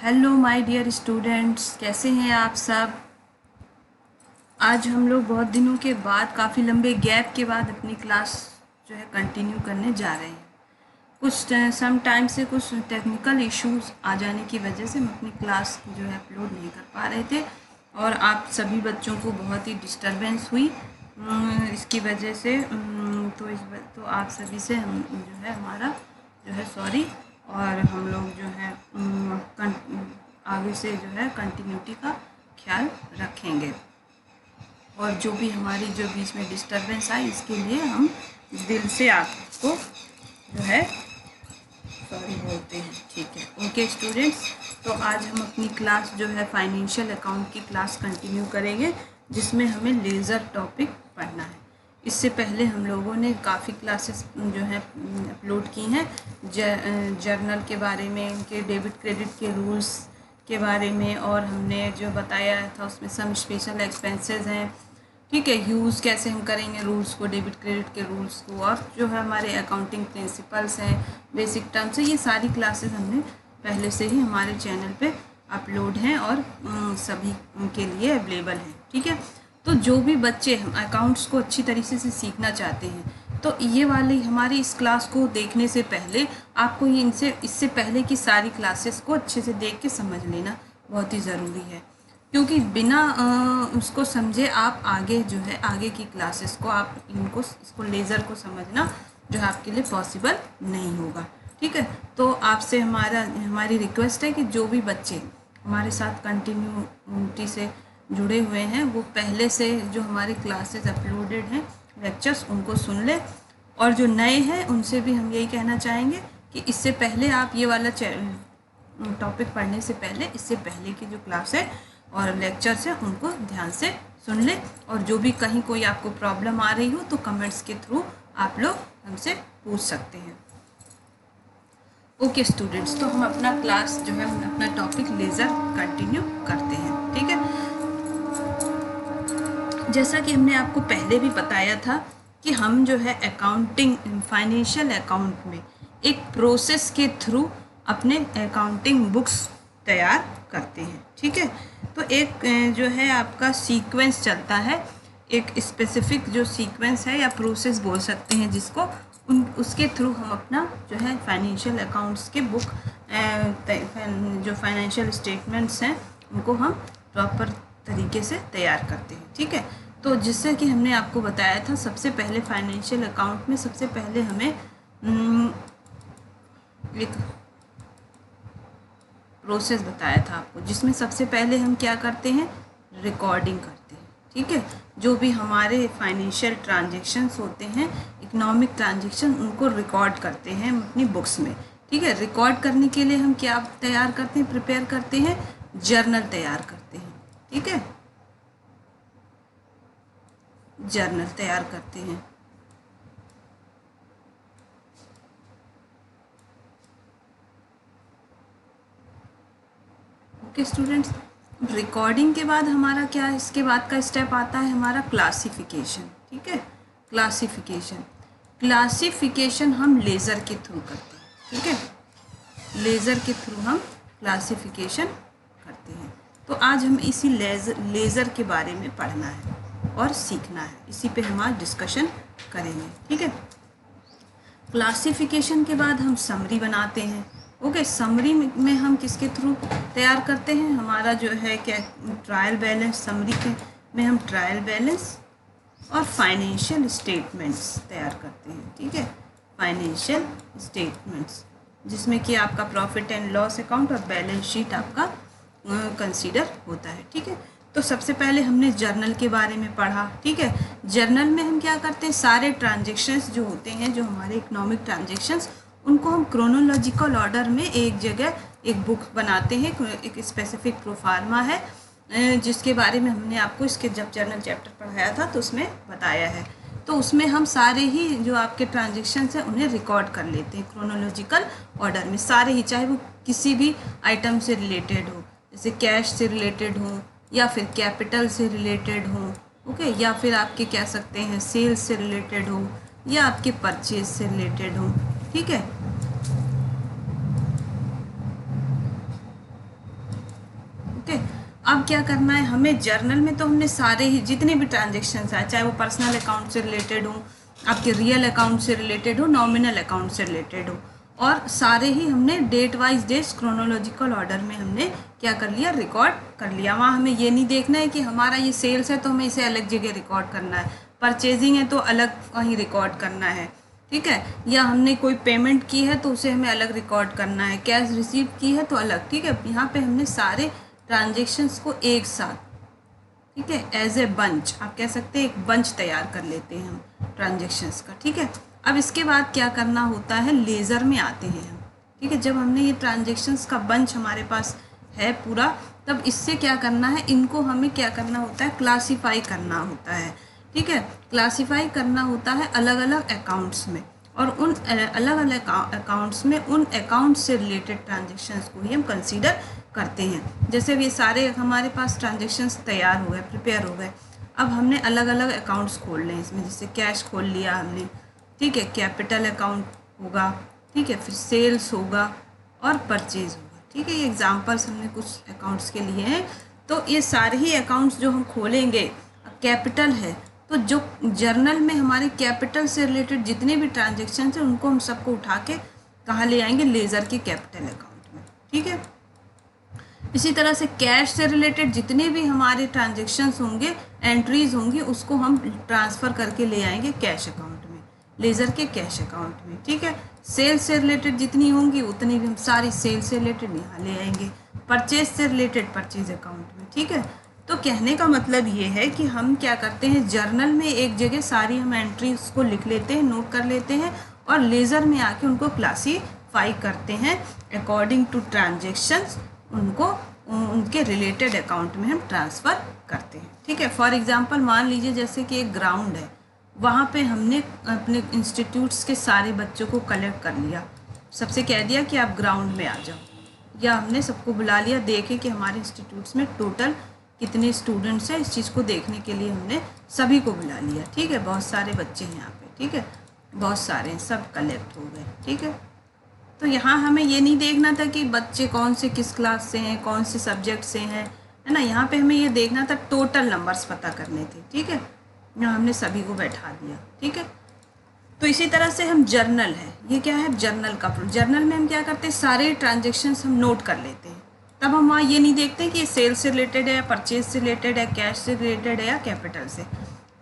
Hello my dear students, कैसे हैं आप सब। आज हम लोग बहुत दिनों के बाद, काफ़ी लंबे गैप के बाद अपनी क्लास जो है कंटिन्यू करने जा रहे हैं। कुछ सम टाइम से कुछ टेक्निकल इश्यूज आ जाने की वजह से हम अपनी क्लास जो है अपलोड नहीं कर पा रहे थे और आप सभी बच्चों को बहुत ही डिस्टरबेंस हुई इसकी वजह से। तो आप सभी से हम जो है हमारा जो है सॉरी, और हम लोग जो है आगे से जो है कंटिन्यूटी का ख्याल रखेंगे। और जो भी हमारी जो बीच में डिस्टरबेंस आई, इसके लिए हम दिल से आपको जो है सॉरी बोलते हैं। ठीक है, ओके स्टूडेंट्स। तो आज हम अपनी क्लास जो है फाइनेंशियल अकाउंट की क्लास कंटिन्यू करेंगे, जिसमें हमें लेज़र टॉपिक पढ़ना है। इससे पहले हम लोगों ने काफ़ी क्लासेस जो है अपलोड की हैं, जर्नल के बारे में, इनके डेबिट क्रेडिट के रूल्स के बारे में, और हमने जो बताया था उसमें सम स्पेशल एक्सपेंसेस हैं। ठीक है, यूज़ कैसे हम करेंगे रूल्स को, डेबिट क्रेडिट के रूल्स को, और जो है हमारे अकाउंटिंग प्रिंसिपल्स हैं, बेसिक टर्म्स है, ये सारी क्लासेस हमने पहले से ही हमारे चैनल पे अपलोड हैं और सभी के लिए अवेलेबल हैं। ठीक है, तो जो भी बच्चे हम अकाउंट्स को अच्छी तरीके से सीखना चाहते हैं, तो ये वाली हमारी इस क्लास को देखने से पहले आपको ये इससे पहले की सारी क्लासेस को अच्छे से देख के समझ लेना बहुत ही ज़रूरी है, क्योंकि बिना उसको समझे आप आगे जो है आगे की क्लासेस को आप इसको लेज़र को समझना जो है आपके लिए पॉसिबल नहीं होगा। ठीक है, तो आपसे हमारी रिक्वेस्ट है कि जो भी बच्चे हमारे साथ कंटिन्यूटी से जुड़े हुए हैं, वो पहले से जो हमारी क्लासेस अपलोडेड हैं लेक्चर्स, उनको सुन लें। और जो नए हैं उनसे भी हम यही कहना चाहेंगे कि इससे पहले आप ये वाला टॉपिक पढ़ने से पहले इससे पहले की जो क्लास है और लेक्चर्स है उनको ध्यान से सुन लें। और जो भी कहीं कोई आपको प्रॉब्लम आ रही हो तो कमेंट्स के थ्रू आप लोग हमसे पूछ सकते हैं। ओके स्टूडेंट्स, तो हम अपना क्लास जो है हम अपना टॉपिक लेज़र कंटिन्यू करते हैं। ठीक है, जैसा कि हमने आपको पहले भी बताया था कि हम जो है अकाउंटिंग फाइनेंशियल अकाउंट में एक प्रोसेस के थ्रू अपने अकाउंटिंग बुक्स तैयार करते हैं। ठीक है, तो एक जो है आपका सीक्वेंस चलता है, एक स्पेसिफिक जो सीक्वेंस है या प्रोसेस बोल सकते हैं जिसको, उसके थ्रू हम अपना जो है फाइनेंशियल अकाउंट्स के बुक जो फाइनेंशियल स्टेटमेंट्स हैं उनको हम प्रॉपर तरीके से तैयार करते हैं। ठीक है, तो जिससे कि हमने आपको बताया था, सबसे पहले फाइनेंशियल अकाउंट में सबसे पहले हमें एक प्रोसेस बताया था आपको, जिसमें सबसे पहले हम क्या करते हैं, रिकॉर्डिंग करते हैं। ठीक है, जो भी हमारे फाइनेंशियल ट्रांजैक्शंस होते हैं, इकोनॉमिक ट्रांजैक्शन, उनको रिकॉर्ड करते हैं हम अपनी बुक्स में। ठीक है, रिकॉर्ड करने के लिए हम क्या तैयार करते हैं, प्रिपेयर करते हैं, जर्नल तैयार करते हैं। ठीक है, जर्नल तैयार करते हैं। ओके स्टूडेंट्स, रिकॉर्डिंग के बाद हमारा क्या, इसके बाद का स्टेप आता है हमारा क्लासिफिकेशन। ठीक है, क्लासिफिकेशन हम लेज़र के थ्रू करते हैं। ठीक है, लेज़र के थ्रू हम क्लासिफिकेशन करते हैं। तो आज हम इसी लेज़र के बारे में पढ़ना है और सीखना है, इसी पे हम आज डिस्कशन करेंगे। ठीक है, क्लासिफिकेशन के बाद हम समरी बनाते हैं। ओके, समरी में हम किसके थ्रू तैयार करते हैं, हमारा जो है क्या ट्रायल बैलेंस, समरी के में हम ट्रायल बैलेंस और फाइनेंशियल स्टेटमेंट्स तैयार करते हैं। ठीक है, फाइनेंशियल स्टेटमेंट्स जिसमें कि आपका प्रॉफिट एंड लॉस अकाउंट और बैलेंस शीट आपका कंसीडर होता है। ठीक है, तो सबसे पहले हमने जर्नल के बारे में पढ़ा। ठीक है, जर्नल में हम क्या करते हैं, सारे ट्रांजैक्शंस जो होते हैं, जो हमारे इकोनॉमिक ट्रांजैक्शंस, उनको हम क्रोनोलॉजिकल ऑर्डर में एक जगह एक बुक बनाते हैं। एक स्पेसिफिक प्रोफार्मा है जिसके बारे में हमने आपको इसके जब जर्नल चैप्टर पढ़ाया था तो उसमें बताया है। तो उसमें हम सारे ही जो आपके ट्रांजैक्शंस हैं उन्हें रिकॉर्ड कर लेते हैं क्रोनोलॉजिकल ऑर्डर में, सारे ही, चाहे वो किसी भी आइटम से रिलेटेड हो, जैसे कैश से रिलेटेड हो या फिर कैपिटल से रिलेटेड हो। ओके, या फिर आपके कह सकते हैं सेल्स से रिलेटेड हो या आपके परचेज से रिलेटेड हो। ठीक है, अब क्या करना है हमें, जर्नल में तो हमने सारे ही जितने भी ट्रांजेक्शन्स आए, चाहे वो पर्सनल अकाउंट से रिलेटेड हो, आपके रियल अकाउंट से रिलेटेड हो, नॉमिनल अकाउंट से रिलेटेड हो, और सारे ही हमने date wise dates chronological order में हमने क्या कर लिया, रिकॉर्ड कर लिया। वहाँ हमें ये नहीं देखना है कि हमारा ये सेल्स है तो हमें इसे अलग जगह रिकॉर्ड करना है, परचेजिंग है तो अलग कहीं रिकॉर्ड करना है, ठीक है, या हमने कोई पेमेंट की है तो उसे हमें अलग रिकॉर्ड करना है, कैश रिसीव की है तो अलग, ठीक है। यहाँ पे हमने सारे ट्रांजेक्शन्स को एक साथ, ठीक है, एज ए बंच, आप कह सकते हैं एक बंच तैयार कर लेते हैं हम ट्रांजेक्शन्स का, ठीक है। अब इसके बाद क्या करना होता है, लेज़र में आते हैं हम, ठीक है। जब हमने ये ट्रांजेक्शन्स का बंच हमारे पास है पूरा, तब इससे क्या करना है, इनको हमें क्या करना होता है, क्लासीफाई करना होता है, ठीक है। क्लासीफाई करना होता है अलग अलग अकाउंट्स में, और उन अलग अलग अकाउंट्स में उन अकाउंट से रिलेटेड ट्रांजेक्शन्स को ही हम कंसीडर करते हैं। जैसे ये सारे हमारे पास ट्रांजेक्शन्स तैयार हो गए, प्रिपेयर हो गए, अब हमने अलग अलग अकाउंट्स खोल लें इसमें, जैसे कैश खोल लिया हमने, ठीक है, कैपिटल अकाउंट होगा, ठीक है, फिर सेल्स होगा और परचेज होगा, ठीक है। ये एग्जांपल्स हमने कुछ अकाउंट्स के लिए हैं। तो ये सारे ही अकाउंट्स जो हम खोलेंगे, कैपिटल है तो जो जर्नल में हमारे कैपिटल से रिलेटेड जितने भी ट्रांजेक्शन हैं उनको हम सबको उठा के कहाँ ले आएंगे, लेज़र के कैपिटल अकाउंट में, ठीक है। इसी तरह से कैश से रिलेटेड जितने भी हमारे ट्रांजेक्शन्स होंगे, एंट्रीज होंगी, उसको हम ट्रांसफ़र करके ले आएंगे कैश अकाउंट में, लेज़र के कैश अकाउंट में, ठीक है। सेल्स से रिलेटेड जितनी होंगी उतनी भी हम सारी सेल्स से रिलेटेड यहाँ ले आएंगे, परचेज से रिलेटेड परचेज अकाउंट में, ठीक है। तो कहने का मतलब ये है कि हम क्या करते हैं, जर्नल में एक जगह सारी हम एंट्रीज को लिख लेते हैं, नोट कर लेते हैं, और लेज़र में आके उनको क्लासीफाई करते हैं अकॉर्डिंग टू ट्रांजेक्शन्स, उनको उनके रिलेटेड अकाउंट में हम ट्रांसफ़र करते हैं, ठीक है। फॉर एग्जांपल मान लीजिए जैसे कि एक ग्राउंड है, वहाँ पे हमने अपने इंस्टीट्यूट्स के सारे बच्चों को कलेक्ट कर लिया, सबसे कह दिया कि आप ग्राउंड में आ जाओ, या हमने सबको बुला लिया, देखे कि हमारे इंस्टीट्यूट्स में टोटल कितने स्टूडेंट्स हैं, इस चीज़ को देखने के लिए हमने सभी को बुला लिया, ठीक है। बहुत सारे बच्चे हैं यहाँ पे, ठीक है, बहुत सारे, सब कलेक्ट हो गए, ठीक है। तो यहाँ हमें ये नहीं देखना था कि बच्चे कौन से किस क्लास से हैं, कौन से सब्जेक्ट से हैं, है ना। यहाँ पे हमें ये देखना था, टोटल नंबर्स पता करने थे, ठीक है। यहाँ हमने सभी को बैठा दिया, ठीक है। तो इसी तरह से हम जर्नल है, ये क्या है, जर्नल का, जर्नल में हम क्या करते हैं, सारे ट्रांजेक्शन्स हम नोट कर लेते हैं, तब हम वहाँ ये नहीं देखते कि सेल्स से रिलेटेड है, परचेज से रिलेटेड है, कैश से रिलेटेड है, या कैपिटल से,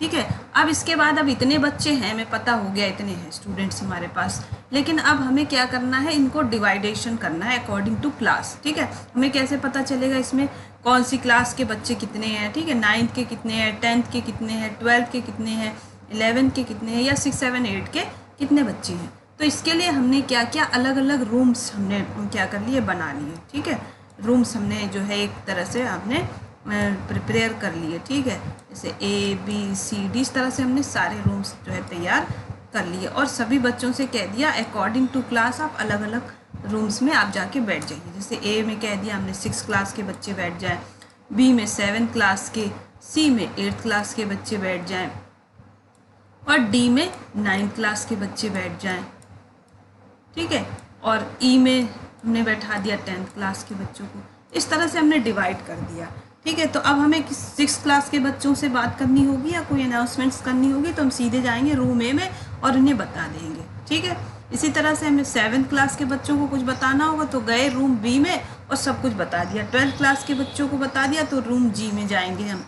ठीक है। अब इसके बाद अब इतने बच्चे हैं, हमें पता हो गया इतने हैं स्टूडेंट्स हमारे पास, लेकिन अब हमें क्या करना है, इनको डिवाइडेशन करना है अकॉर्डिंग टू क्लास, ठीक है। हमें कैसे पता चलेगा इसमें कौन सी क्लास के बच्चे कितने हैं, ठीक है, 9th के कितने हैं, 10th के कितने हैं, 12th के कितने हैं, 11th के कितने हैं, या 6, 7, 8 के कितने बच्चे हैं। तो इसके लिए हमने क्या क्या अलग अलग रूम्स हमने क्या कर लिए, बना लिए, ठीक है। रूम्स हमने जो है एक तरह से आपने प्रिपेयर कर लिए, ठीक है, जैसे ABCD इस तरह से हमने सारे रूम्स जो है तैयार कर लिए, और सभी बच्चों से कह दिया अकॉर्डिंग टू क्लास आप अलग अलग रूम्स में आप जाके बैठ जाइए। जैसे A में कह दिया हमने 6 क्लास के बच्चे बैठ जाएं, B में 7 क्लास के, C में 8 क्लास के बच्चे बैठ जाएं, और D में 9 क्लास के बच्चे बैठ जाएं, ठीक है, और E में हमने बैठा दिया 10th क्लास के बच्चों को। इस तरह से हमने डिवाइड कर दिया, ठीक है। तो अब हमें 6 क्लास के बच्चों से बात करनी होगी या कोई अनाउंसमेंट्स करनी होगी, तो हम सीधे जाएंगे रूम A में और उन्हें बता देंगे, ठीक है। इसी तरह से हमें 7th क्लास के बच्चों को कुछ बताना होगा तो गए रूम B में और सब कुछ बता दिया। 12th क्लास के बच्चों को बता दिया तो रूम G में जाएंगे हम।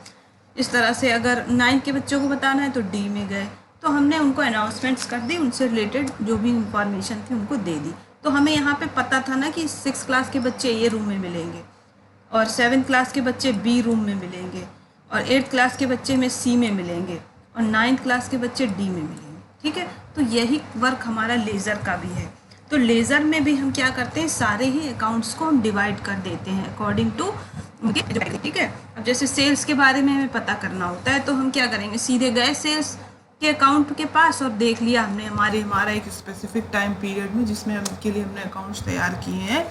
इस तरह से अगर 9th के बच्चों को बताना है तो D में गए, तो हमने उनको अनाउंसमेंट्स कर दी, उनसे रिलेटेड जो भी इंफॉर्मेशन थी उनको दे दी। तो हमें यहाँ पे पता था ना कि 6 क्लास के बच्चे A रूम में मिलेंगे, और 7th क्लास के बच्चे B रूम में मिलेंगे, और 8th क्लास के बच्चे में C में मिलेंगे, और 9th क्लास के बच्चे D में मिलेंगे, ठीक है। तो यही वर्क हमारा लेज़र का भी है। तो लेज़र में भी हम क्या करते हैं, सारे ही अकाउंट्स को हम डिवाइड कर देते हैं अकॉर्डिंग टू उनके, ठीक है। अब जैसे सेल्स के बारे में हमें पता करना होता है तो हम क्या करेंगे, सीधे गए सेल्स के अकाउंट के पास और देख लिया हमने हमारा एक स्पेसिफिक टाइम पीरियड में जिसमें के लिए हमने अकाउंट्स तैयार किए हैं,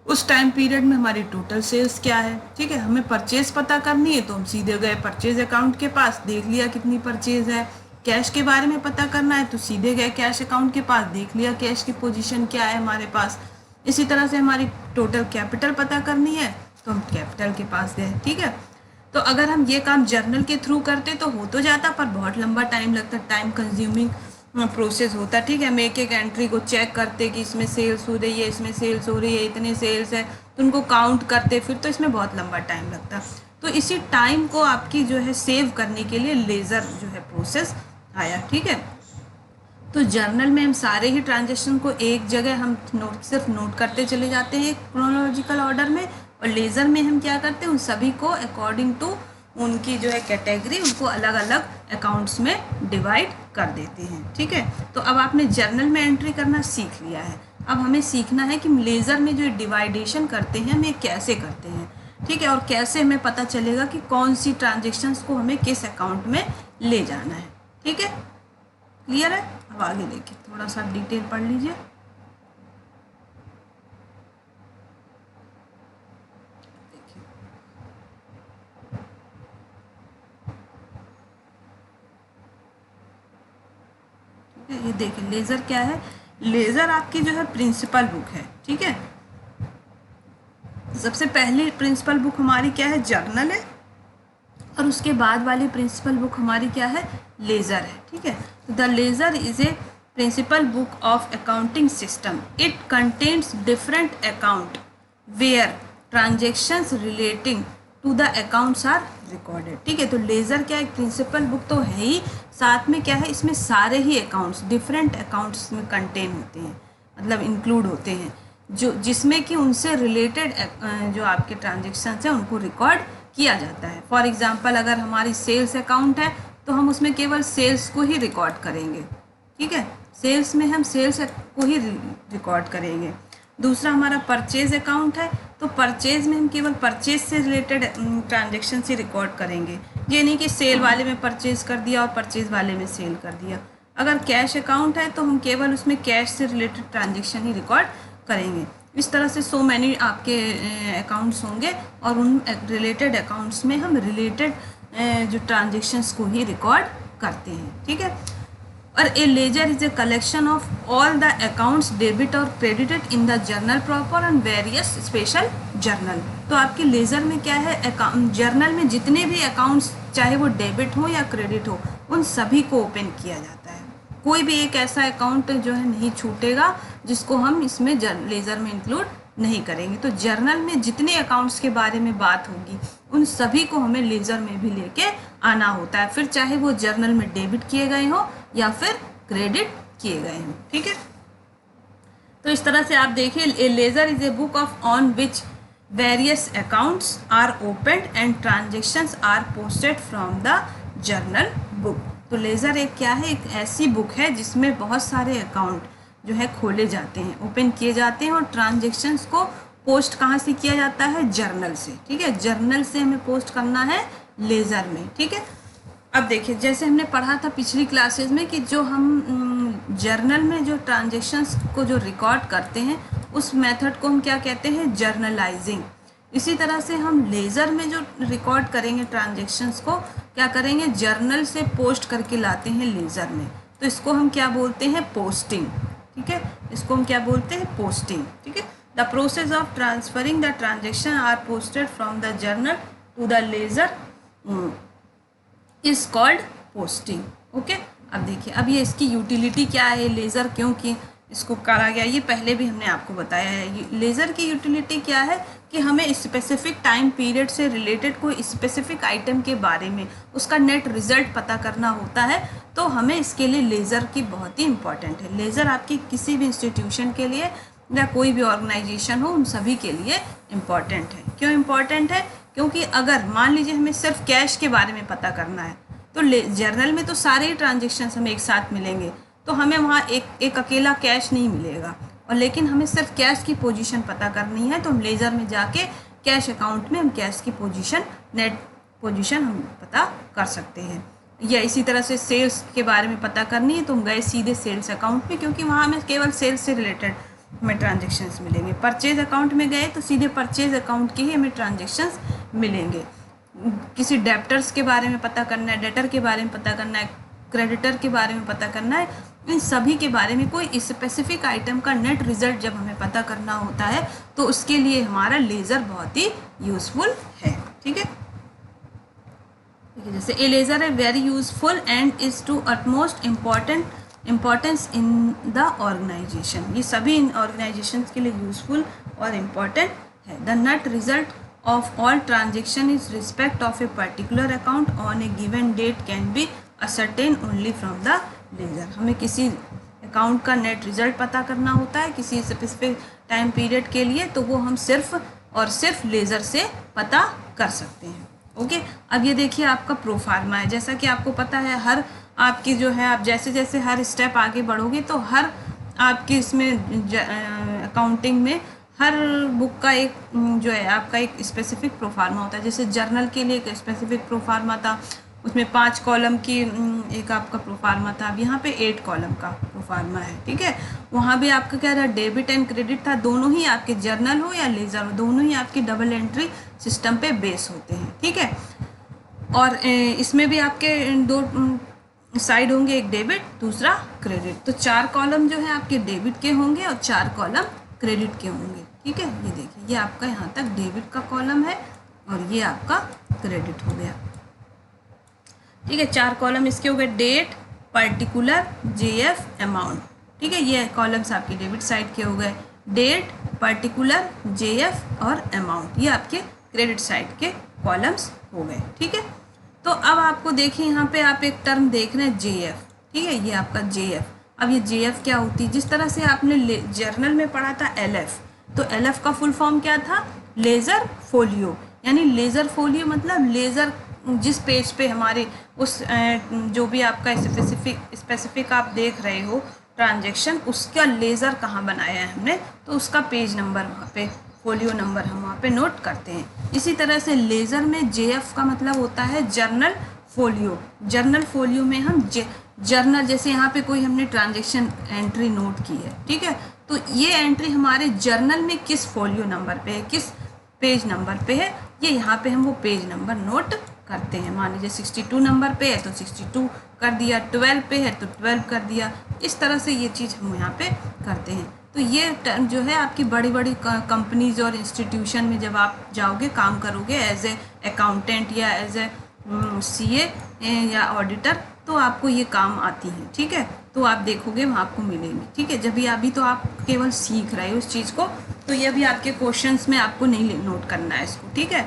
उस टाइम पीरियड में हमारी टोटल सेल्स क्या है, ठीक है। हमें परचेज पता करनी है तो हम सीधे गए परचेज अकाउंट के पास, देख लिया कितनी परचेज है। कैश के बारे में पता करना है तो सीधे गए कैश अकाउंट के पास, देख लिया कैश की पोजीशन क्या है हमारे पास। इसी तरह से हमारी टोटल कैपिटल पता करनी है तो हम कैपिटल के पास गए, ठीक है। तो अगर हम ये काम जर्नल के थ्रू करते तो हो तो जाता, पर बहुत लंबा टाइम लगता, टाइम कंज्यूमिंग प्रोसेस होता, ठीक है। हम एक एक एंट्री को चेक करते कि इसमें सेल्स हो रही है, इसमें सेल्स हो रही है, इतने सेल्स है, तो उनको काउंट करते, फिर तो इसमें बहुत लंबा टाइम लगता। तो इसी टाइम को आपकी जो है सेव करने के लिए लेज़र जो है प्रोसेस आया, ठीक है। तो जर्नल में हम सारे ही ट्रांजेक्शन को एक जगह हम सिर्फ नोट करते चले जाते हैं क्रोनोलॉजिकल ऑर्डर में, और लेज़र में हम क्या करते हैं, उन सभी को अकॉर्डिंग टू उनकी जो है कैटेगरी, उनको अलग अलग अकाउंट्स में डिवाइड कर देते हैं, ठीक है। तो अब आपने जर्नल में एंट्री करना सीख लिया है, अब हमें सीखना है कि लेज़र में जो डिवाइडेशन करते हैं हम ये कैसे करते हैं, ठीक है, और कैसे हमें पता चलेगा कि कौन सी ट्रांजेक्शन्स को हमें किस अकाउंट में ले जाना है, ठीक है। क्लियर है? अब आगे देखिए, थोड़ा सा डिटेल पढ़ लीजिए। ये देखिए लेज़र क्या है, लेज़र आपकी जो है प्रिंसिपल बुक है, ठीक है। सबसे पहली प्रिंसिपल बुक हमारी क्या है, जर्नल है, और उसके बाद वाली प्रिंसिपल बुक हमारी क्या है, लेज़र है, ठीक है। The ledger is a principal book of accounting system, it contains different account where transactions relating to the accounts are recorded, ठीक है। तो लेज़र क्या एक प्रिंसिपल बुक तो है ही, साथ में क्या है, इसमें सारे ही अकाउंट्स, डिफरेंट अकाउंट्स में कंटेन होते हैं, मतलब इंक्लूड होते हैं, जो जिसमें कि उनसे रिलेटेड जो आपके ट्रांजेक्शन्स हैं उनको रिकॉर्ड किया जाता है। फॉर एग्जांपल अगर हमारी सेल्स अकाउंट है तो हम उसमें केवल सेल्स को ही रिकॉर्ड करेंगे, ठीक है, सेल्स में हम सेल्स को ही रिकॉर्ड करेंगे। दूसरा हमारा परचेज अकाउंट है, तो परचेज में हम केवल परचेज से रिलेटेड ट्रांजेक्शन ही रिकॉर्ड करेंगे, ये नहीं कि सेल वाले में परचेज कर दिया और परचेज वाले में सेल कर दिया। अगर कैश अकाउंट है तो हम केवल उसमें कैश से रिलेटेड ट्रांजेक्शन ही रिकॉर्ड करेंगे। इस तरह से सो मैनी आपके अकाउंट्स होंगे, और उन रिलेटेड अकाउंट्स में हम रिलेटेड जो ट्रांजेक्शन्स को ही रिकॉर्ड करते हैं, ठीक है। और a ledger is a collection of all the accounts debit और credited in the journal proper and various special journal. तो आपके लेजर में क्या है, जर्नल में जितने भी अकाउंट्स चाहे वो डेबिट हो या क्रेडिट हो, उन सभी को ओपन किया जाता है। कोई भी एक ऐसा अकाउंट जो है नहीं छूटेगा जिसको हम इसमें लेजर में इंक्लूड नहीं करेंगे। तो जर्नल में जितने अकाउंट्स के बारे में बात होगी उन सभी को हमें लेजर में भी लेके आना होता है, फिर चाहे वो जर्नल में डेबिट किए गए हो या फिर क्रेडिट किए गए हों, ठीक है। तो इस तरह से आप देखिए, a ledger is a book of on which various accounts are opened and transactions are posted from the journal book. तो लेजर एक क्या है, एक ऐसी बुक है जिसमें बहुत सारे अकाउंट जो है खोले जाते हैं, ओपन किए जाते हैं, और ट्रांजेक्शन्स को पोस्ट कहाँ से किया जाता है, जर्नल से, ठीक है। जर्नल से हमें पोस्ट करना है लेजर में, ठीक है। अब देखिए, जैसे हमने पढ़ा था पिछली क्लासेस में कि जो हम जर्नल में जो ट्रांजेक्शन्स को जो रिकॉर्ड करते हैं उस मेथड को हम क्या कहते हैं, जर्नलाइजिंग। इसी तरह से हम लेज़र में जो रिकॉर्ड करेंगे ट्रांजेक्शन्स को क्या करेंगे, जर्नल से पोस्ट करके लाते हैं लेज़र में, तो इसको हम क्या बोलते हैं, पोस्टिंग, ठीक है। इसको हम क्या बोलते हैं, पोस्टिंग, ठीक है। The process of transferring the transaction are posted from the journal to the ledger is called posting, okay. अब देखिए, अब ये इसकी यूटिलिटी क्या है, लेज़र क्यों कि इसको करा गया, ये पहले भी हमने आपको बताया है। लेज़र की यूटिलिटी क्या है कि हमें स्पेसिफिक टाइम पीरियड से रिलेटेड कोई स्पेसिफिक आइटम के बारे में उसका नेट रिजल्ट पता करना होता है, तो हमें इसके लिए लेज़र की बहुत ही इम्पॉर्टेंट है। लेज़र आपकी किसी भी इंस्टीट्यूशन के लिए या कोई भी ऑर्गेनाइजेशन हो उन सभी के लिए इम्पॉर्टेंट है। क्यों इम्पॉर्टेंट है, क्योंकि अगर मान लीजिए हमें सिर्फ कैश के बारे में पता करना है तो जर्नल में तो सारे ही ट्रांजेक्शन्स हमें एक साथ मिलेंगे, तो हमें वहाँ एक अकेला कैश नहीं मिलेगा, और लेकिन हमें सिर्फ कैश की पोजीशन पता करनी है तो हम लेज़र में जाके कैश अकाउंट में हम कैश की पोजीशन, नेट पोजीशन हम पता कर सकते हैं। या इसी तरह से सेल्स के बारे में पता करनी है तो हम गए सीधे सेल्स अकाउंट में, क्योंकि वहाँ हमें केवल सेल्स से रिलेटेड हमें ट्रांजेक्शन्स मिलेंगे। परचेज अकाउंट में गए तो सीधे परचेज अकाउंट के ही हमें ट्रांजेक्शन्स मिलेंगे। किसी डेप्टर्स के बारे में पता करना है, डेटर के बारे में पता करना है, क्रेडिटर के बारे में पता करना है, इन सभी के बारे में कोई स्पेसिफिक आइटम का नेट रिजल्ट जब हमें पता करना होता है तो उसके लिए हमारा लेज़र बहुत ही यूज़फुल है। ठीक है, जैसे ए लेज़र है very useful and is to utmost importance in the organisation. ये सभी इन ऑर्गेनाइजेशन के लिए यूज़फुल और इम्पॉर्टेंट है। The net result of all transaction is respect of a particular account on a given date can be ascertained only from the ledger। हमें किसी account का net result पता करना होता है किसी स्पेसिफिक टाइम पीरियड के लिए, तो वो हम सिर्फ और सिर्फ लेज़र से पता कर सकते हैं। ओके, अब ये देखिए आपका प्रोफार्मा है। जैसा कि आपको पता है हर आपकी जो है, आप जैसे जैसे हर स्टेप आगे बढ़ोगे तो हर आपकी इसमें अकाउंटिंग में हर बुक का एक जो है आपका एक स्पेसिफिक प्रोफार्मा होता है। जैसे जर्नल के लिए एक स्पेसिफिक प्रोफार्मा था, उसमें 5 कॉलम की एक आपका प्रोफार्मा था। अब यहाँ पे 8 कॉलम का प्रोफार्मा है। ठीक है, वहाँ भी आपका क्या रहा, डेबिट एंड क्रेडिट था। दोनों ही आपके जर्नल हो या लेज़र हो, दोनों ही आपके डबल एंट्री सिस्टम पे बेस होते हैं। ठीक है, और इसमें भी आपके 2 साइड होंगे, एक डेबिट दूसरा क्रेडिट। तो 4 कॉलम जो है आपके डेबिट के होंगे और 4 कॉलम क्रेडिट के होंगे। ठीक है, ये देखिए ये आपका यहाँ तक डेबिट का कॉलम है और ये आपका क्रेडिट हो गया। ठीक है, 4 कॉलम इसके हो गए, डेट, पर्टिकुलर, जेएफ, अमाउंट। ठीक है, ये कॉलम्स आपके डेबिट साइड के हो गए, डेट, पर्टिकुलर, जेएफ और अमाउंट। ये आपके क्रेडिट साइड के कॉलम्स हो गए। ठीक है, तो अब आपको देखिए यहाँ पे आप एक टर्म देख रहे हैं जेएफ। ठीक है, ये आपका जेएफ। अब ये जेएफ क्या होती है, जिस तरह से आपने जर्नल में पढ़ा था एलएफ, तो एलएफ का फुल फॉर्म क्या था, लेज़र फोलियो। यानी लेज़र फोलियो मतलब लेज़र जिस पेज पे हमारे उस जो भी आपका स्पेसिफिक आप देख रहे हो ट्रांजैक्शन, उसका लेज़र कहाँ बनाया है हमने, तो उसका पेज नंबर वहाँ पे, फोलियो नंबर हम वहाँ पे नोट करते हैं। इसी तरह से लेज़र में जेएफ का मतलब होता है जर्नल फोलियो। जर्नल फोलियो में हम जर्नल, जैसे यहाँ पे कोई हमने ट्रांजैक्शन एंट्री नोट की है, ठीक है, तो ये एंट्री हमारे जर्नल में किस फोलियो नंबर पे है, किस पेज नंबर पे है, ये यहाँ पे हम वो पेज नंबर नोट करते हैं। मान लीजिए 62 नंबर पे है तो 62 कर दिया, 12 पे है तो 12 कर दिया। इस तरह से ये चीज़ हम यहाँ पे करते हैं। तो ये जो है आपकी बड़ी बड़ी कंपनीज और इंस्टीट्यूशन में जब आप जाओगे काम करोगे एज ए अकाउंटेंट या एज ए सीए या ऑडिटर, तो आपको ये काम आती हैं। ठीक है, तो आप देखोगे वहाँ आपको मिलेंगे। ठीक है, जब भी अभी तो आप केवल सीख रहे हो उस चीज़ को, तो ये भी आपके क्वेश्चंस में आपको नहीं नोट करना है इसको। ठीक है,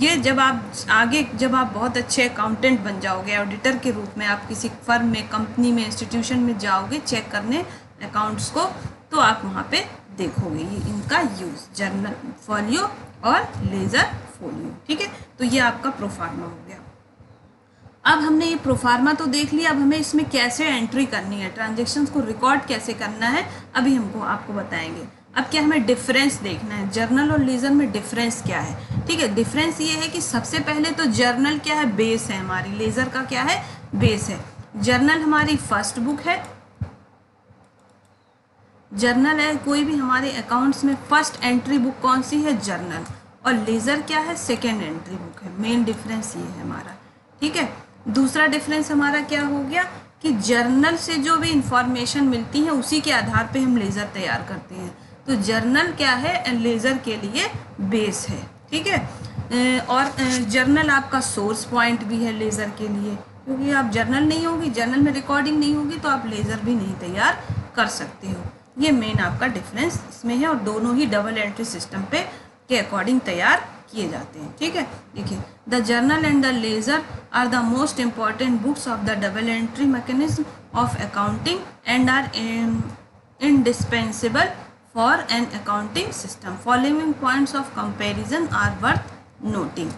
ये जब आप आगे जब आप बहुत अच्छे अकाउंटेंट बन जाओगे, ऑडिटर के रूप में आप किसी फर्म में, कंपनी में, इंस्टीट्यूशन में जाओगे चेक करने अकाउंट्स को, तो आप वहाँ पे देखोगे ये इनका यूज़, जर्नल फोलियो और लेज़र फोलियो। ठीक है, तो ये आपका प्रोफार्मा हो गया। अब हमने ये प्रोफार्मा तो देख लिया, अब हमें इसमें कैसे एंट्री करनी है, ट्रांजैक्शंस को रिकॉर्ड कैसे करना है, अभी हमको आपको बताएंगे। अब क्या हमें डिफरेंस देखना है, जर्नल और लेज़र में डिफरेंस क्या है। ठीक है, डिफरेंस ये है कि सबसे पहले तो जर्नल क्या है, बेस है हमारी, लेज़र का क्या है, बेस है। जर्नल हमारी फर्स्ट बुक है, जर्नल है कोई भी हमारे अकाउंट्स में फर्स्ट एंट्री बुक कौन सी है, जर्नल, और लेज़र क्या है, सेकेंड एंट्री बुक है। मेन डिफरेंस ये है हमारा। ठीक है, दूसरा डिफरेंस हमारा क्या हो गया कि जर्नल से जो भी इंफॉर्मेशन मिलती है उसी के आधार पे हम लेज़र तैयार करते हैं। तो जर्नल क्या है, लेज़र के लिए बेस है। ठीक है, और जर्नल आपका सोर्स पॉइंट भी है लेज़र के लिए, क्योंकि आप जर्नल नहीं होगी, जर्नल में रिकॉर्डिंग नहीं होगी तो आप लेज़र भी नहीं तैयार कर सकते हो। ये मेन आपका डिफरेंस इसमें है, और दोनों ही डबल एंट्री सिस्टम पे के अकॉर्डिंग तैयार किए जाते हैं। ठीक है, देखिए the journal and the ledger are the most important books of the double entry mechanism of accounting and are indispensable for an accounting system. Following points of comparison are worth noting.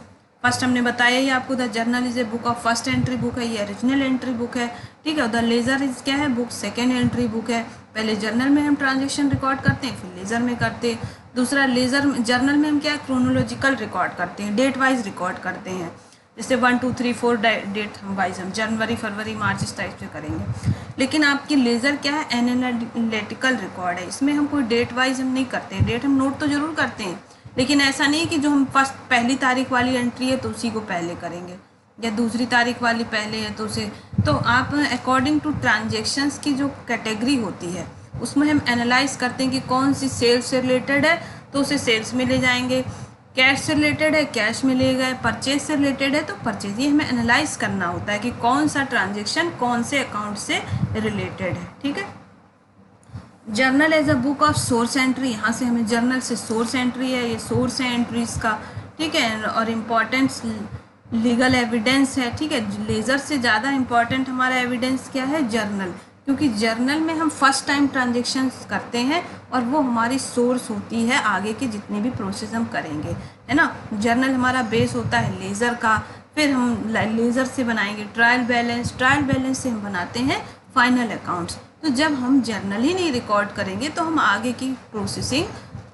First हमने बताया ही आपको, the journal is a book of first entry book है, ये original entry book है। ठीक है, the ledger is क्या है, बुक सेकेंड एंट्री बुक है। पहले जर्नल में हम ट्रांजेक्शन रिकॉर्ड करते हैं, फिर लेज़र में करते हैं। दूसरा लेज़र जर्नल में हम क्या है, क्रोनोलॉजिकल रिकॉर्ड करते हैं, डेट वाइज रिकॉर्ड करते हैं। जैसे 1 2 3 4 डेट हम वाइज हम जनवरी फरवरी मार्च इस टाइप से करेंगे। लेकिन आपकी लेज़र क्या है, एनालिटिकल रिकॉर्ड है, इसमें हम कोई डेट वाइज हम नहीं करते हैं। डेट हम नोट तो ज़रूर करते हैं, लेकिन ऐसा नहीं कि जो हम फर्स्ट पहली तारीख वाली एंट्री है तो उसी को पहले करेंगे, या दूसरी तारीख वाली पहले है तो उसे तो आप अकॉर्डिंग टू ट्रांजेक्शन्स की जो कैटेगरी होती है उसमें हम एनालाइज करते हैं कि कौन सी सेल्स से रिलेटेड है तो उसे सेल्स में ले जाएंगे, कैश से रिलेटेड है कैश में ले गए, परचेज से रिलेटेड है तो परचेज। ये हमें एनालाइज करना होता है कि कौन सा ट्रांजेक्शन कौन से अकाउंट से रिलेटेड है। ठीक है। Journal as a book of source entry, यहाँ से हमें जर्नल से सोर्स एंट्री है, ये सोर्स है एंट्रीज का। ठीक है। और इम्पॉर्टेंस लीगल एविडेंस है। ठीक है। लेजर से ज़्यादा इम्पॉर्टेंट हमारा एविडेंस क्या है? जर्नल, क्योंकि जर्नल में हम फर्स्ट टाइम ट्रांजेक्शन्स करते हैं और वो हमारी सोर्स होती है आगे के जितने भी प्रोसेस हम करेंगे, है ना। जर्नल हमारा बेस होता है लेज़र का, फिर हम लेज़र से बनाएंगे ट्रायल बैलेंस, ट्रायल बैलेंस से हम बनाते हैं फाइनल अकाउंट्स। तो जब हम जर्नल ही नहीं रिकॉर्ड करेंगे तो हम आगे की प्रोसेसिंग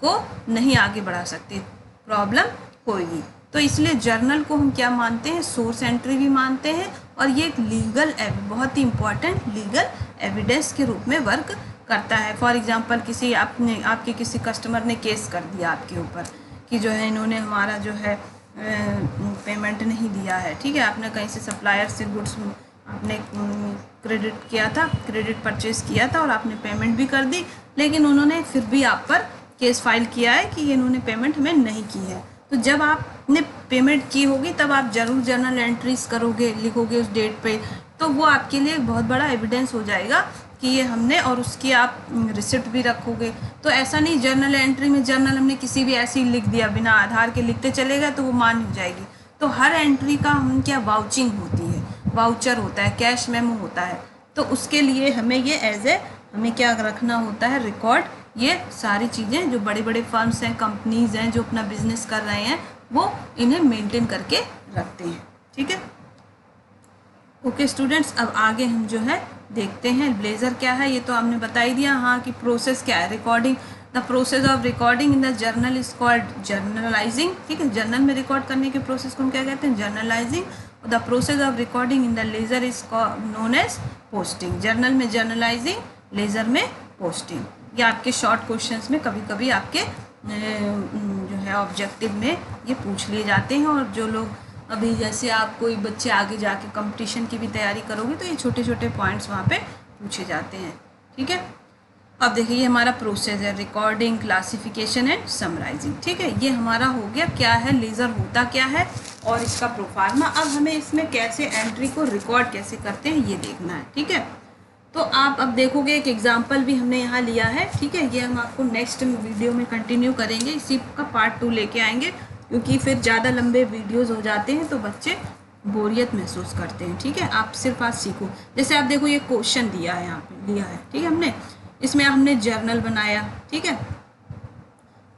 को नहीं आगे बढ़ा सकते, प्रॉब्लम होगी। तो इसलिए जर्नल को हम क्या मानते हैं? सोर्स एंट्री भी मानते हैं और ये एक लीगल बहुत ही इम्पॉर्टेंट लीगल एविडेंस के रूप में वर्क करता है। फॉर एग्जांपल आपके किसी कस्टमर ने केस कर दिया आपके ऊपर कि जो है इन्होंने हमारा जो है पेमेंट नहीं दिया है। ठीक है। आपने कहीं से सप्लायर से गुड्स आपने क्रेडिट किया था, क्रेडिट परचेज किया था और आपने पेमेंट भी कर दी, लेकिन उन्होंने फिर भी आप पर केस फाइल किया है कि इन्होंने पेमेंट हमें नहीं की है। तो जब आपने पेमेंट की होगी तब आप ज़रूर जर्नल एंट्रीज करोगे, लिखोगे उस डेट पे, तो वो आपके लिए बहुत बड़ा एविडेंस हो जाएगा कि ये हमने, और उसकी आप रिसिप्ट भी रखोगे। तो ऐसा नहीं जर्नल एंट्री में जर्नल हमने किसी भी ऐसे ही लिख दिया बिना आधार के लिखते चले गए तो वो मान हो जाएगी। तो हर एंट्री का हम क्या वाउचिंग होती है, वाउचर होता है, कैश मेमो होता है। तो उसके लिए हमें ये हमें क्या रखना होता है? रिकॉर्ड। ये सारी चीज़ें जो बड़े बड़े फर्म्स हैं, कंपनीज़ हैं जो अपना बिजनेस कर रहे हैं, वो इन्हें मेंटेन करके रखते हैं। ठीक है। ओके स्टूडेंट्स, अब आगे हम जो है देखते हैं लेजर क्या है। ये तो आपने बता ही दिया। हाँ कि प्रोसेस क्या है? Recording. The process of recording in the journal is called journalising. ठीक है। जर्नल में रिकॉर्ड करने के प्रोसेस को हम क्या कहते हैं? Journalising. The process of recording in the ledger is known as posting. Journal में जर्नलाइजिंग, लेजर में पोस्टिंग। ये आपके शॉर्ट क्वेश्चंस में कभी कभी आपके जो है ऑब्जेक्टिव में ये पूछ लिए जाते हैं। और जो लोग अभी जैसे आप कोई बच्चे आगे जाके कंपटीशन की भी तैयारी करोगे तो ये छोटे छोटे पॉइंट्स वहाँ पे पूछे जाते हैं। ठीक है। अब देखिए ये हमारा प्रोसेस है, रिकॉर्डिंग, क्लासिफिकेशन एंड समराइजिंग। ठीक है। ये हमारा हो गया क्या है, लेज़र होता क्या है और इसका प्रोफार्मा। अब हमें इसमें कैसे एंट्री को रिकॉर्ड कैसे करते हैं ये देखना है। ठीक है। तो आप अब देखोगे एक एग्जाम्पल भी हमने यहाँ लिया है। ठीक है। ये हम आपको नेक्स्ट वीडियो में कंटिन्यू करेंगे, इसी का पार्ट 2 लेके आएंगे, क्योंकि फिर ज़्यादा लंबे वीडियोस हो जाते हैं तो बच्चे बोरियत महसूस करते हैं। ठीक है। आप सिर्फ आज सीखो। जैसे आप देखो ये क्वेश्चन दिया है, यहाँ पे लिया है। ठीक है। हमने इसमें हमने जर्नल बनाया। ठीक है।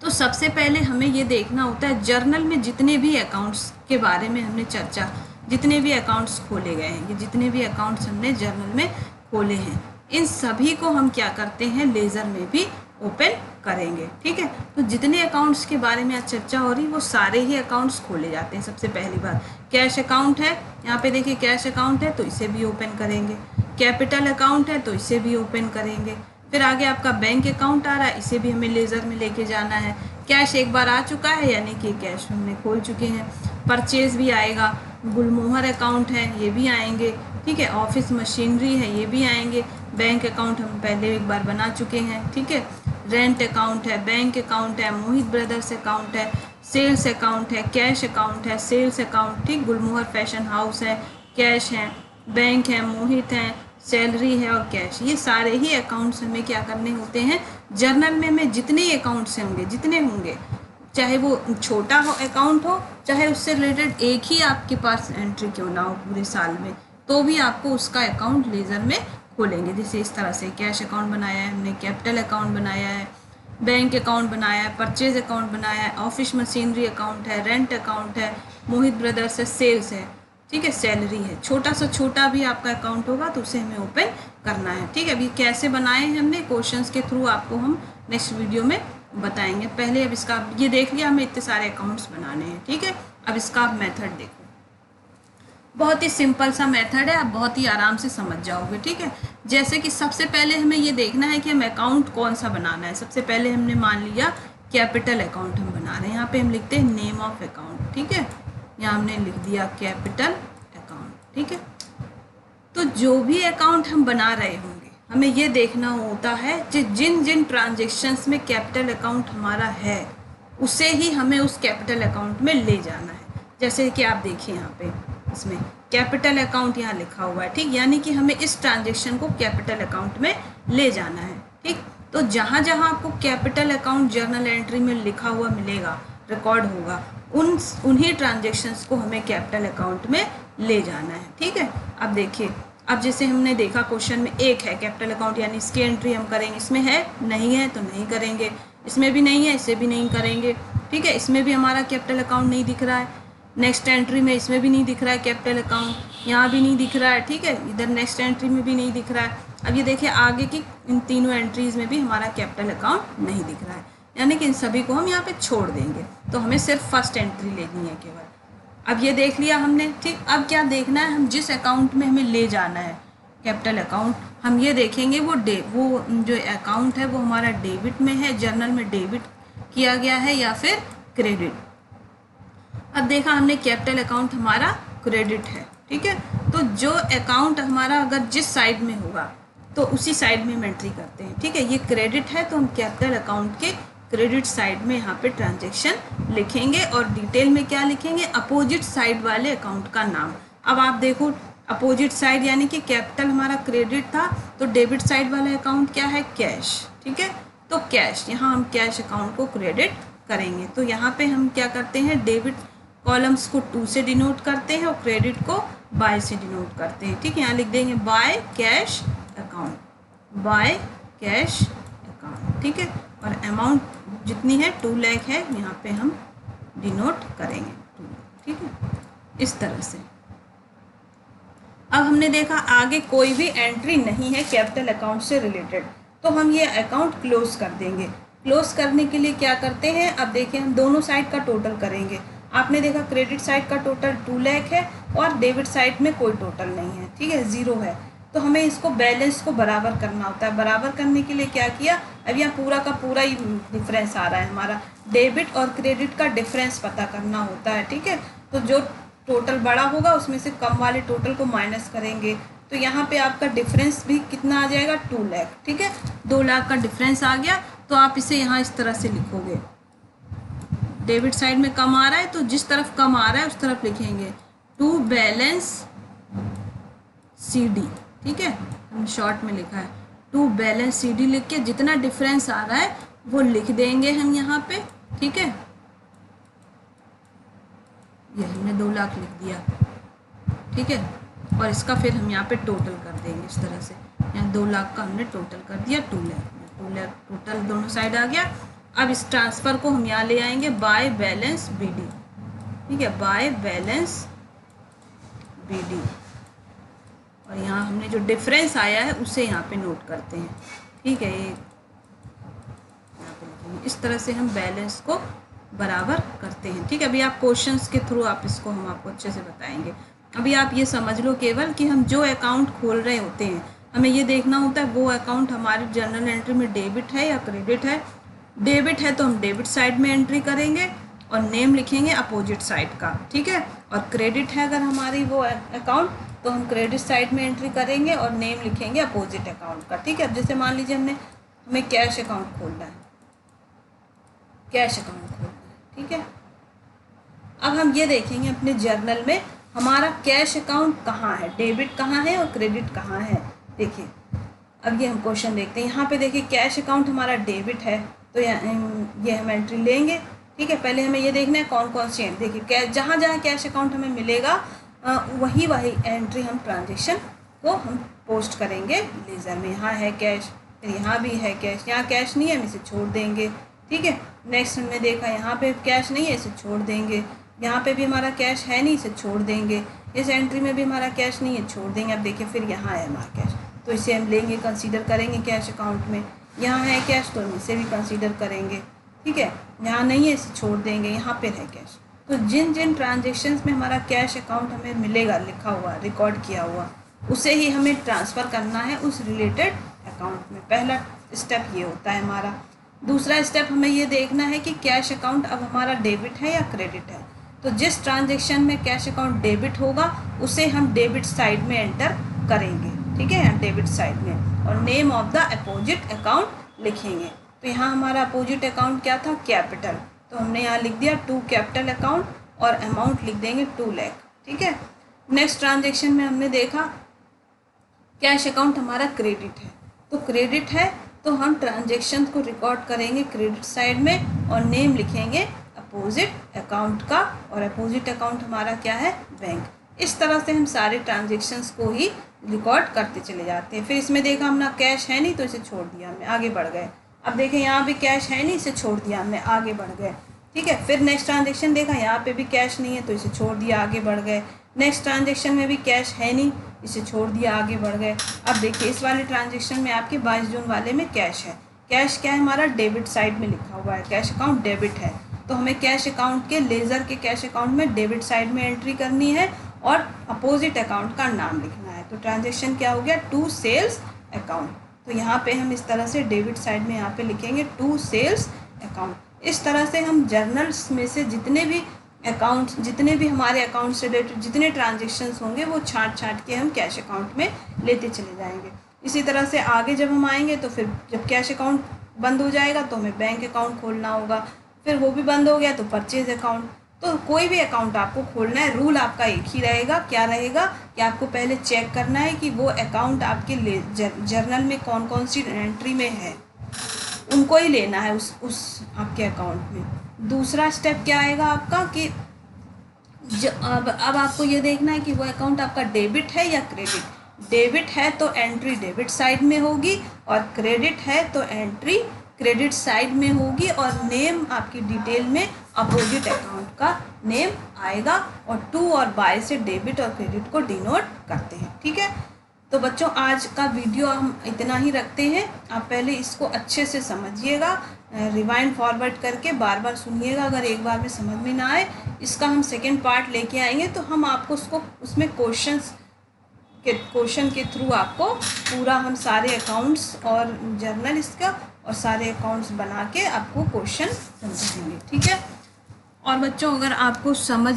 तो सबसे पहले हमें ये देखना होता है जर्नल में जितने भी अकाउंट्स के बारे में हमने चर्चा, जितने भी अकाउंट्स खोले गए हैं, ये जितने भी अकाउंट्स हमने जर्नल में खोले हैं, इन सभी को हम क्या करते हैं? लेज़र में भी ओपन करेंगे। ठीक है। तो जितने अकाउंट्स के बारे में आज चर्चा हो रही वो सारे ही अकाउंट्स खोले जाते हैं। सबसे पहली बार कैश अकाउंट है, यहाँ पे देखिए कैश अकाउंट है तो इसे भी ओपन करेंगे। कैपिटल अकाउंट है तो इसे भी ओपन करेंगे। फिर आगे आपका बैंक अकाउंट आ रहा है, इसे भी हमें लेज़र में लेके जाना है। कैश एक बार आ चुका है यानी कि कैश हमने खोल चुके हैं। परचेज भी आएगा, गुलमोहर अकाउंट है ये भी आएंगे। ठीक है। ऑफिस मशीनरी है ये भी आएंगे। बैंक अकाउंट हम पहले एक बार बना चुके हैं। ठीक है। रेंट अकाउंट है, बैंक अकाउंट है, मोहित ब्रदर्स अकाउंट है, सेल्स अकाउंट है, कैश अकाउंट है, सेल्स अकाउंट। ठीक। गुलमोहर फैशन हाउस है, कैश है, बैंक है, मोहित है, सैलरी है और कैश। ये सारे ही अकाउंट्स हमें क्या करने होते हैं? जर्नल में हमें जितने अकाउंट्स होंगे, जितने होंगे, चाहे वो छोटा हो अकाउंट हो, चाहे उससे रिलेटेड एक ही आपके पास एंट्री क्यों ना हो पूरे साल में, तो भी आपको उसका अकाउंट लेज़र में खोलेंगे। जैसे इस तरह से कैश अकाउंट बनाया है हमने, कैपिटल अकाउंट बनाया है, बैंक अकाउंट बनाया है, परचेज अकाउंट बनाया है, ऑफिस मशीनरी अकाउंट है, रेंट अकाउंट है, मोहित ब्रदर्स है, सेल्स है। ठीक है। सैलरी है। छोटा सा छोटा भी आपका अकाउंट होगा तो उसे हमें ओपन करना है। ठीक है। अभी कैसे बनाए हैं हमने क्वेश्चंस के थ्रू आपको हम नेक्स्ट वीडियो में बताएंगे। पहले अब इसका ये देख लिया हमें इतने सारे अकाउंट्स बनाने हैं। ठीक है। अब इसका आप मेथड देखो, बहुत ही सिंपल सा मेथड है, आप बहुत ही आराम से समझ जाओगे। ठीक है। जैसे कि सबसे पहले हमें ये देखना है कि हम अकाउंट कौन सा बनाना है। सबसे पहले हमने मान लिया कैपिटल अकाउंट हम बना रहे हैं। यहाँ पे हम लिखते हैं नेम ऑफ अकाउंट। ठीक है। यहाँ हमने लिख दिया कैपिटल अकाउंट। ठीक है। तो जो भी अकाउंट हम बना रहे होंगे हमें ये देखना होता है कि जिन जिन ट्रांजेक्शन्स में कैपिटल अकाउंट हमारा है उसे ही हमें उस कैपिटल अकाउंट में ले जाना है। जैसे कि आप देखिए यहाँ पे इसमें कैपिटल अकाउंट यहाँ लिखा हुआ है, ठीक, यानी कि हमें इस ट्रांजेक्शन को कैपिटल अकाउंट में ले जाना है, ठीक। तो जहाँ जहाँ आपको कैपिटल अकाउंट जर्नल एंट्री में लिखा हुआ मिलेगा, रिकॉर्ड होगा, उन्हीं ट्रांजेक्शन्स को हमें कैपिटल अकाउंट में ले जाना है, ठीक है। अब देखिए, अब जैसे हमने देखा क्वेश्चन में एक है कैपिटल अकाउंट, यानी इसकी एंट्री हम करेंगे, इसमें है नहीं है तो नहीं करेंगे, इसमें भी नहीं है इसे भी नहीं करेंगे, ठीक है। इसमें भी हमारा कैपिटल अकाउंट नहीं दिख रहा है, नेक्स्ट एंट्री में इसमें भी नहीं दिख रहा है कैपिटल अकाउंट, यहाँ भी नहीं दिख रहा है, ठीक है, इधर नेक्स्ट एंट्री में भी नहीं दिख रहा है। अब ये देखिए आगे की इन तीनों एंट्रीज़ में भी हमारा कैपिटल अकाउंट नहीं दिख रहा है, यानी कि इन सभी को हम यहाँ पे छोड़ देंगे। तो हमें सिर्फ फर्स्ट एंट्री लेनी है केवल। अब ये देख लिया हमने, ठीक। अब क्या देखना है, हम जिस अकाउंट में हमें ले जाना है कैपिटल अकाउंट, हम ये देखेंगे वो जो अकाउंट है वो हमारा डेबिट में है, जर्नल में डेबिट किया गया है या फिर क्रेडिट। अब देखा हमने कैपिटल अकाउंट हमारा क्रेडिट है, ठीक है। तो जो अकाउंट हमारा अगर जिस साइड में होगा तो उसी साइड में हम एंट्री करते हैं, ठीक है। ये क्रेडिट है तो हम कैपिटल अकाउंट के क्रेडिट साइड में यहाँ पे ट्रांजैक्शन लिखेंगे और डिटेल में क्या लिखेंगे, अपोजिट साइड वाले अकाउंट का नाम। अब आप देखो अपोजिट साइड यानी कि कैपिटल हमारा क्रेडिट था तो डेबिट साइड वाला अकाउंट क्या है, कैश, ठीक है। तो कैश, यहाँ हम कैश अकाउंट को क्रेडिट करेंगे। तो यहाँ पे हम क्या करते हैं, डेबिट कॉलम्स को 2 से डिनोट करते हैं और क्रेडिट को बाय से डिनोट करते हैं, ठीक है। यहाँ लिख देंगे by cash account, by cash account, ठीक है। और अमाउंट जितनी है 2 लाख है, यहाँ पे हम डिनोट करेंगे 2 लाख, ठीक है, इस तरह से। अब हमने देखा आगे कोई भी एंट्री नहीं है कैपिटल अकाउंट से रिलेटेड, तो हम ये अकाउंट क्लोज कर देंगे। क्लोज करने के लिए क्या करते हैं, अब देखिए हम दोनों साइड का टोटल करेंगे। आपने देखा क्रेडिट साइड का टोटल 2 लाख है और डेबिट साइड में कोई टोटल नहीं है, ठीक है, 0 है। तो हमें इसको बैलेंस को बराबर करना होता है। बराबर करने के लिए क्या किया, अब यहाँ पूरा का पूरा ही डिफरेंस आ रहा है हमारा, डेबिट और क्रेडिट का डिफरेंस पता करना होता है, ठीक है। तो जो टोटल बड़ा होगा उसमें से कम वाले टोटल को माइनस करेंगे, तो यहाँ पे आपका डिफरेंस भी कितना आ जाएगा, 2 लाख, ठीक है। 2 लाख का डिफरेंस आ गया तो आप इसे यहाँ इस तरह से लिखोगे, डेबिट साइड में कम आ रहा है तो जिस तरफ कम आ रहा है उस तरफ लिखेंगे टू बैलेंस CD, ठीक है, हम शॉर्ट में लिखा है टू बैलेंस CD लिख के जितना डिफरेंस आ रहा है वो लिख देंगे हम यहाँ पे, ठीक है। ये हमने 2 लाख लिख दिया, ठीक है, और इसका फिर हम यहाँ पे टोटल कर देंगे इस तरह से। यहाँ 2 लाख का हमने टोटल कर दिया 2 लाख में, 2 लाख टोटल दोनों साइड आ गया। अब इस ट्रांसफ़र को हम यहाँ ले आएंगे बाय बैलेंस BD, ठीक है, बाय बैलेंस BD, और यहाँ हमने जो डिफरेंस आया है उसे यहाँ पे नोट करते हैं, ठीक है। ये यहाँ पे लिखेंगे, इस तरह से हम बैलेंस को बराबर करते हैं, ठीक है। अभी आप क्वेश्चंस के थ्रू आप इसको हम आपको अच्छे से बताएंगे। अभी आप ये समझ लो केवल कि हम जो अकाउंट खोल रहे होते हैं हमें ये देखना होता है वो अकाउंट हमारे जर्नल एंट्री में डेबिट है या क्रेडिट है। डेबिट है तो हम डेबिट साइड में एंट्री करेंगे और नेम लिखेंगे अपोजिट साइड का, ठीक है। और क्रेडिट है अगर हमारी वो अकाउंट तो हम क्रेडिट साइड में एंट्री करेंगे और नेम लिखेंगे अपोजिट अकाउंट का, ठीक है। अब जैसे मान लीजिए हमें कैश अकाउंट खोलना है, कैश अकाउंट खोलना है, ठीक है। अब हम ये देखेंगे अपने जर्नल में हमारा कैश अकाउंट कहाँ है, डेबिट कहाँ है और क्रेडिट कहाँ है। देखिए अब ये हम क्वेश्चन देखते हैं, यहाँ पे देखिए कैश अकाउंट हमारा डेबिट है तो ये हम एंट्री लेंगे, ठीक है। पहले हमें ये देखना है कौन कौन सी है, देखिए जहाँ जहाँ कैश अकाउंट हमें मिलेगा वही एंट्री हम ट्रांजेक्शन को हम पोस्ट करेंगे लेज़र में। यहाँ है कैश, फिर यहाँ भी है कैश, यहाँ कैश नहीं है हम इसे छोड़ देंगे, ठीक है। नेक्स्ट हमने देखा यहाँ पे कैश नहीं है इसे छोड़ देंगे, यहाँ पे भी हमारा कैश है नहीं इसे छोड़ देंगे, इस एंट्री में भी हमारा कैश नहीं है छोड़ देंगे। अब देखिए फिर यहाँ है हमारा कैश तो इसे हम लेंगे, कंसीडर करेंगे कैश अकाउंट में। यहाँ है कैश तो हम इसे भी कंसीडर करेंगे, ठीक है। यहाँ नहीं है इसे छोड़ देंगे, यहाँ पर है कैश। तो जिन जिन ट्रांजेक्शन्स में हमारा कैश अकाउंट हमें मिलेगा लिखा हुआ रिकॉर्ड किया हुआ उसे ही हमें ट्रांसफ़र करना है उस रिलेटेड अकाउंट में। पहला स्टेप ये होता है हमारा। दूसरा स्टेप हमें ये देखना है कि कैश अकाउंट अब हमारा डेबिट है या क्रेडिट है। तो जिस ट्रांजेक्शन में कैश अकाउंट डेबिट होगा उसे हम डेबिट साइड में एंटर करेंगे, ठीक है, यहाँ डेबिट साइड में। और name of the opposite account लिखेंगे। तो यहाँ हमारा अपोजिट अकाउंट क्या था, कैपिटल, तो हमने यहाँ लिख दिया टू कैपिटल अकाउंट और अमाउंट लिख देंगे 2 लाख, ठीक है। नेक्स्ट ट्रांजेक्शन में हमने देखा कैश अकाउंट हमारा क्रेडिट है, तो क्रेडिट है तो हम ट्रांजेक्शन को रिकॉर्ड करेंगे क्रेडिट साइड में और नेम लिखेंगे अपोजिट अकाउंट का, और अपोजिट अकाउंट हमारा क्या है, बैंक। इस तरह से हम सारे ट्रांजेक्शन्स को ही रिकॉर्ड करते चले जाते हैं। फिर इसमें देखा हमने कैश है नहीं तो इसे छोड़ दिया, हमने आगे बढ़ गए। अब देखें यहाँ भी कैश है नहीं, इसे छोड़ दिया हमने, आगे बढ़ गए, ठीक है। फिर नेक्स्ट ट्रांजेक्शन देखा, यहाँ पे भी कैश नहीं है तो इसे छोड़ दिया, आगे बढ़ गए। नेक्स्ट ट्रांजेक्शन में भी कैश है नहीं, इसे छोड़ दिया, आगे बढ़ गए। अब देखिए इस वाले ट्रांजेक्शन में आपके 22 जून वाले में कैश है। कैश क्या है हमारा, डेबिट साइड में लिखा हुआ है, कैश अकाउंट डेबिट है, तो हमें कैश अकाउंट के लेज़र के कैश अकाउंट में डेबिट साइड में एंट्री करनी है और अपोजिट अकाउंट का नाम लिखना है। तो ट्रांजेक्शन क्या हो गया, टू सेल्स अकाउंट। तो यहाँ पे हम इस तरह से डेबिट साइड में यहाँ पे लिखेंगे टू सेल्स अकाउंट। इस तरह से हम जर्नल्स में से जितने भी अकाउंट्स, जितने भी हमारे अकाउंट से रिलेटेड जितने ट्रांजेक्शन्स होंगे वो छाँट के हम कैश अकाउंट में लेते चले जाएंगे। इसी तरह से आगे जब हम आएंगे तो फिर जब कैश अकाउंट बंद हो जाएगा तो हमें बैंक अकाउंट खोलना होगा, फिर वो भी बंद हो गया तो परचेज अकाउंट। तो कोई भी अकाउंट आपको खोलना है, रूल आपका एक ही रहेगा, क्या रहेगा कि आपको पहले चेक करना है कि वो अकाउंट आपके जर्नल में कौन कौन सी एंट्री में है, उनको ही लेना है उस आपके अकाउंट में। दूसरा स्टेप क्या आएगा आपका कि अब आपको ये देखना है कि वो अकाउंट आपका डेबिट है या क्रेडिट। डेबिट है तो एंट्री डेबिट साइड में होगी और क्रेडिट है तो एंट्री क्रेडिट साइड में होगी, और नेम आपकी डिटेल में अपोजिट अकाउंट का नेम आएगा, और टू और बाय से डेबिट और क्रेडिट को डिनोट करते हैं, ठीक है। तो बच्चों आज का वीडियो हम इतना ही रखते हैं। आप पहले इसको अच्छे से समझिएगा, रिवाइंड फॉरवर्ड करके बार बार सुनिएगा। अगर एक बार में समझ में ना आए, इसका हम सेकेंड पार्ट लेके आएंगे तो हम आपको उसको उसमें क्वेश्चन के थ्रू आपको पूरा हम सारे अकाउंट्स और जर्नल इसका और सारे अकाउंट्स बना के आपको क्वेश्चन समझाएंगे, ठीक है। और बच्चों अगर आपको समझ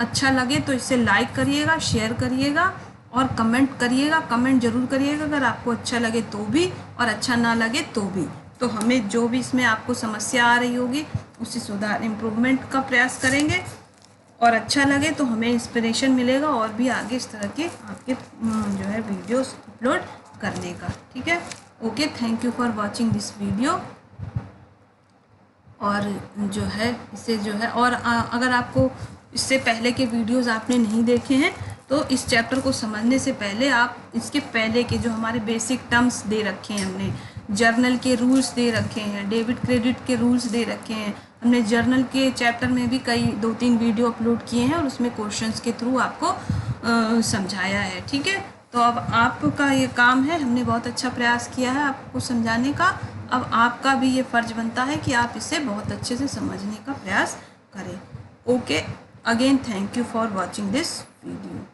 अच्छा लगे तो इसे लाइक करिएगा, शेयर करिएगा और कमेंट करिएगा। कमेंट ज़रूर करिएगा अगर आपको अच्छा लगे तो भी और अच्छा ना लगे तो भी। तो हमें जो भी इसमें आपको समस्या आ रही होगी उसे सुधार इम्प्रूवमेंट का प्रयास करेंगे, और अच्छा लगे तो हमें इंस्पिरेशन मिलेगा और भी आगे इस तरह के आपके जो है वीडियोस अपलोड करने का, ठीक है। Okay, thank you for watching this video. और जो है इसे जो है और अगर आपको इससे पहले के वीडियोस आपने नहीं देखे हैं तो इस चैप्टर को समझने से पहले आप इसके पहले के जो हमारे बेसिक टर्म्स दे रखे हैं, हमने जर्नल के रूल्स दे रखे हैं, डेबिट क्रेडिट के रूल्स दे रखे हैं, हमने जर्नल के चैप्टर में भी कई 2-3 वीडियो अपलोड किए हैं और उसमें क्वेश्चंस के थ्रू आपको समझाया है, ठीक है। तो अब आपका ये काम है, हमने बहुत अच्छा प्रयास किया है आपको समझाने का। अब आपका भी ये फ़र्ज बनता है कि आप इसे बहुत अच्छे से समझने का प्रयास करें। Okay, again thank you for watching this video.